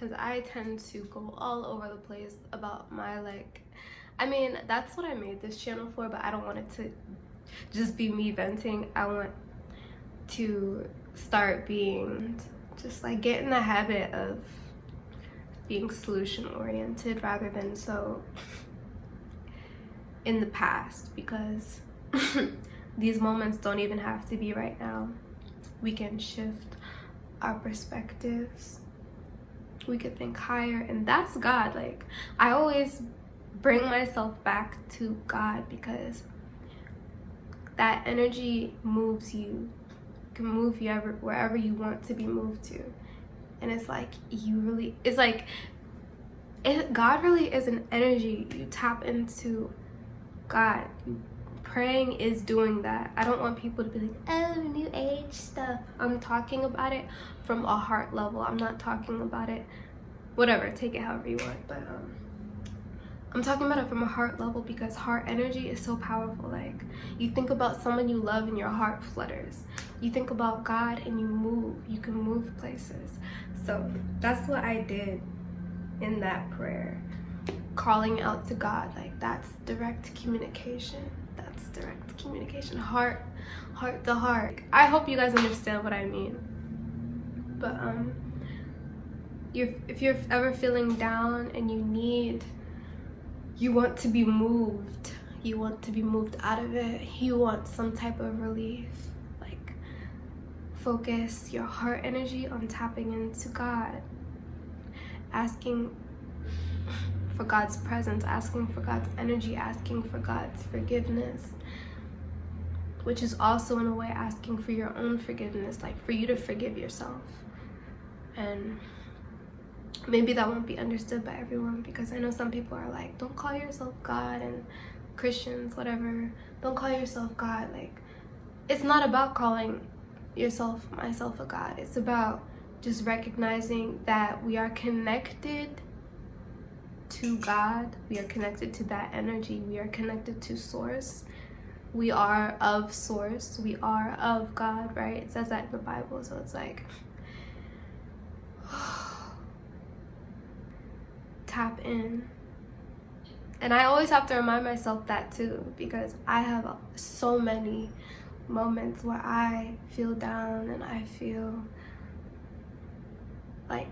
because I tend to go all over the place about my, like, I mean, that's what I made this channel for, but I don't want it to just be me venting. I want to start being just like, get in the habit of being solution oriented rather than so in the past, because these moments don't even have to be right now. We can shift our perspectives. We could think higher, and that's God. Like, I always bring myself back to God, because that energy moves you, can move you wherever you want to be moved to. And it's like, God really is an energy. You tap into God. Praying is doing that. I don't want people to be like, oh, new age stuff. I'm talking about it from a heart level. I'm not talking about it, whatever, take it however you want, but I'm talking about it from a heart level, because heart energy is so powerful. Like, you think about someone you love and your heart flutters. You think about God and you move. You can move places. So that's what I did in that prayer, calling out to God. Like, that's direct communication. That's direct communication, heart to heart. I hope you guys understand what I mean. But if you're ever feeling down and you want to be moved, you want to be moved out of it, you want some type of relief, like, focus your heart energy on tapping into God, asking for God's presence, asking for God's energy, asking for God's forgiveness, which is also in a way asking for your own forgiveness, like for you to forgive yourself. And maybe that won't be understood by everyone, because I know some people are like, don't call yourself God, and Christians, whatever, don't call yourself God. Like, it's not about calling myself a God. It's about just recognizing that we are connected to God. We are connected to that energy. We are connected to source. We are of source. We are of God, right? It says that in the Bible. So it's like, tap in. And I always have to remind myself that too, because I have so many moments where I feel down and I feel like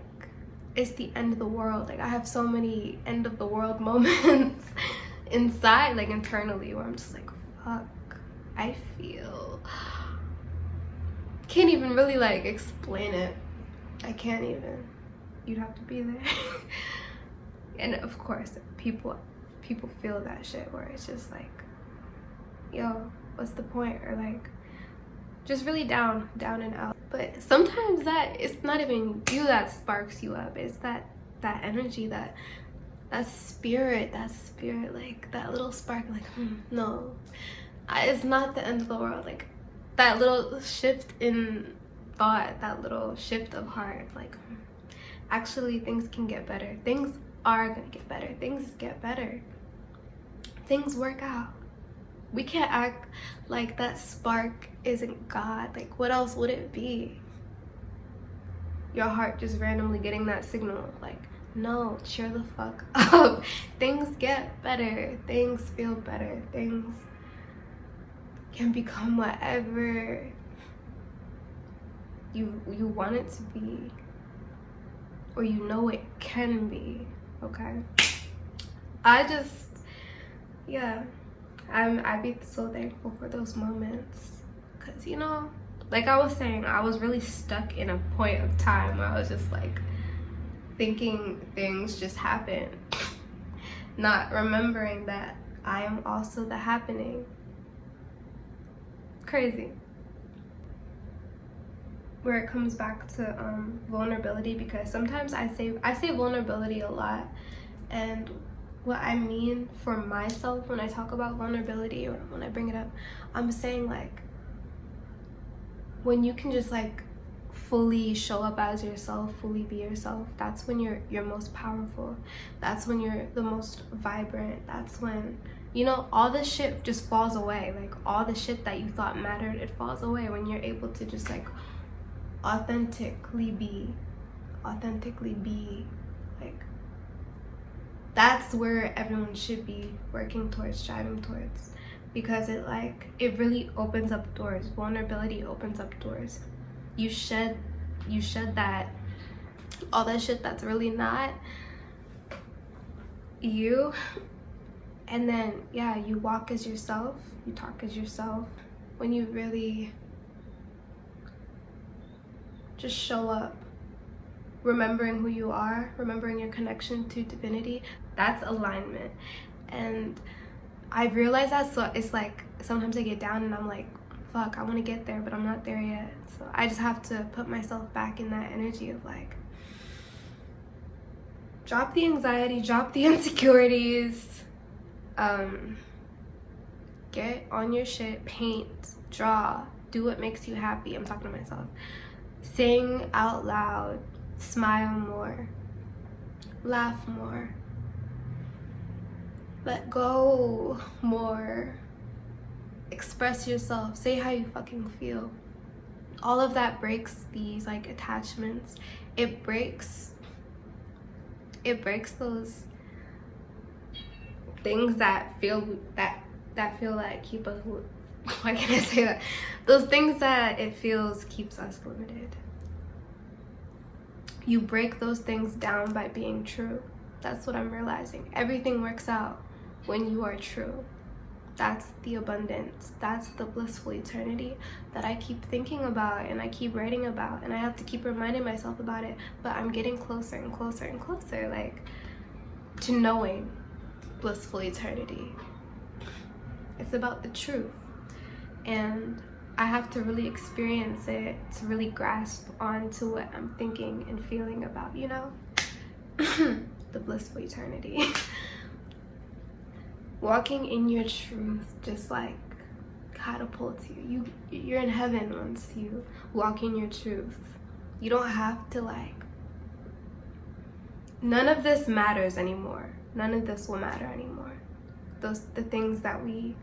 it's the end of the world. Like, I have so many end of the world moments inside, like internally, where I'm just like, fuck, I feel, can't even really like explain it. I can't even. You'd have to be there. And of course, people feel that shit, where it's just like, yo, what's the point? Or like, just really down and out. But sometimes it's not even you that sparks you up. It's that energy, that spirit, like that little spark, like, no, it's not the end of the world. Like, that little shift in thought, that little shift of heart, like, actually things can get better. Things are gonna get better. Things get better. Things work out. We can't act like that spark isn't God. Like, what else would it be? Your heart just randomly getting that signal. Like, no, cheer the fuck up. Things get better. Things feel better. Things can become whatever you want it to be, or you know it can be. Okay, I'd be so thankful for those moments, because, you know, like I was saying, I was really stuck in a point of time where I was just like thinking things just happen, not remembering that I am also the happening. Crazy. Where it comes back to vulnerability, because sometimes I say vulnerability a lot, and what I mean for myself when I talk about vulnerability, or when I bring it up, I'm saying, like, when you can just like fully show up as yourself, fully be yourself, that's when you're most powerful. That's when you're the most vibrant. That's when, you know, all the shit just falls away. Like, all the shit that you thought mattered, it falls away when you're able to just like authentically be Like, that's where everyone should be working towards, striving towards, because it really opens up doors. Vulnerability opens up doors. You shed that, all that shit that's really not you, and then yeah, you walk as yourself, you talk as yourself. When you really just show up, remembering who you are, remembering your connection to divinity, that's alignment. And I've realized that, so it's like sometimes I get down and I'm like, fuck, I want to get there, but I'm not there yet. So I just have to put myself back in that energy of like, drop the anxiety, drop the insecurities, get on your shit, paint, draw, do what makes you happy. I'm talking to myself. Sing out loud, smile more, laugh more, let go more, express yourself, say how you fucking feel. All of that breaks these like attachments. It breaks those things that feel like keep us, why can I say that? Those things that it feels keeps us limited. You break those things down by being true. That's what I'm realizing. Everything works out when you are true. That's the abundance. That's the blissful eternity that I keep thinking about and I keep writing about, and I have to keep reminding myself about it. But I'm getting closer and closer and closer, like, to knowing blissful eternity. It's about the truth, and I have to really experience it to really grasp onto what I'm thinking and feeling about, you know? The blissful eternity. Walking in your truth just like catapults you. You're in heaven once you walk in your truth. You don't have to like, none of this matters anymore. None of this will matter anymore. The things that we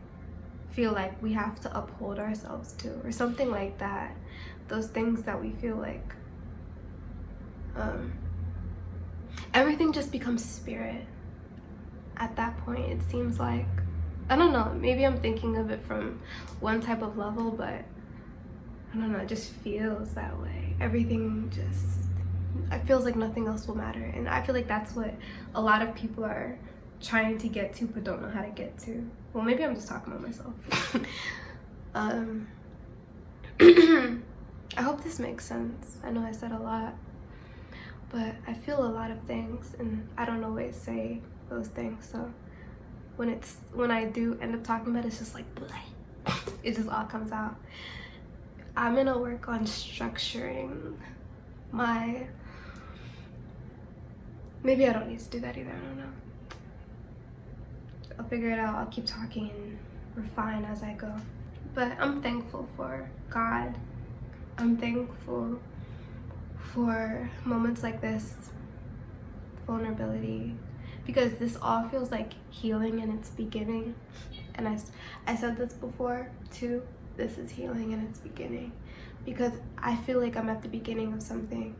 feel like we have to uphold ourselves to, or something like that. Those things that we feel like, everything just becomes spirit. At that point, it seems like, I don't know, maybe I'm thinking of it from one type of level, but I don't know, it just feels that way. Everything just, it feels like nothing else will matter. And I feel like that's what a lot of people are trying to get to but don't know how to get to. Well, maybe I'm just talking about myself. I hope this makes sense. I know I said a lot, but I feel a lot of things and I don't always say those things. So when I do end up talking about it, it's just like bleh. It just all comes out. I'm gonna work on structuring my, maybe I don't need to do that either, I don't know. I'll figure it out. I'll keep talking and refine as I go. But I'm thankful for God. I'm thankful for moments like this, vulnerability, because this all feels like healing in its beginning. And I said this before too, this is healing in its beginning, because I feel like I'm at the beginning of something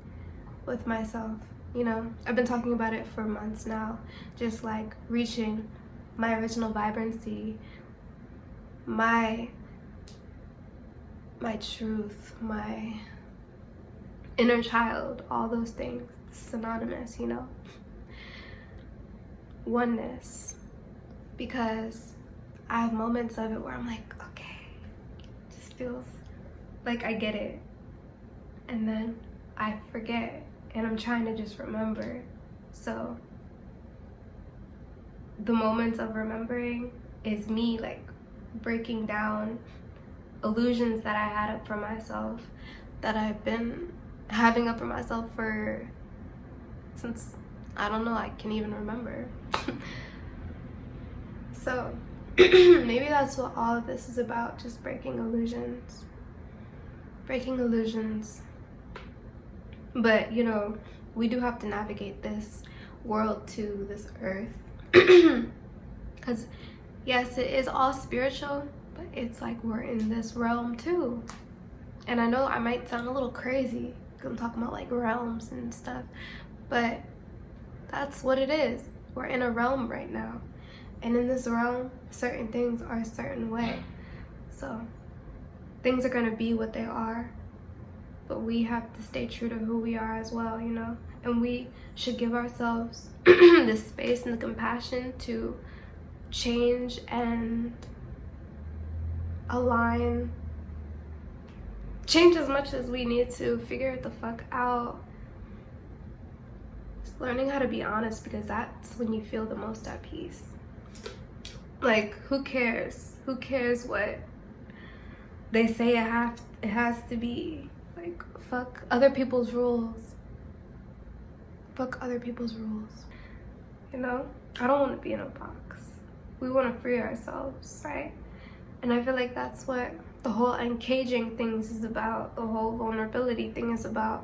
with myself, you know? I've been talking about it for months now, just like reaching my original vibrancy, my truth, my inner child, all those things synonymous, you know? Oneness, because I have moments of it where I'm like, okay, it just feels like I get it, and then I forget, and I'm trying to just remember. So the moments of remembering is me like breaking down illusions that I had up for myself, that I've been having up for myself since I don't know, I can even remember. So maybe that's what all of this is about, just breaking illusions. Breaking illusions. But you know, we do have to navigate this world to this earth. Because yes, it is all spiritual, but it's like we're in this realm too. And I know I might sound a little crazy because I'm talking about like realms and stuff, but that's what it is. We're in a realm right now. And in this realm, certain things are a certain way. So things are gonna be what they are, but we have to stay true to who we are as well, you know? And we should give ourselves the space and the compassion to change and align. Change as much as we need to, figure it the fuck out. Just learning how to be honest, because that's when you feel the most at peace. Like, who cares? Who cares what they say it has to be? Like, fuck other people's rules. Fuck other people's rules. You know? I don't want to be in a box. We want to free ourselves, right? And I feel like that's what the whole uncaging things is about. The whole vulnerability thing is about.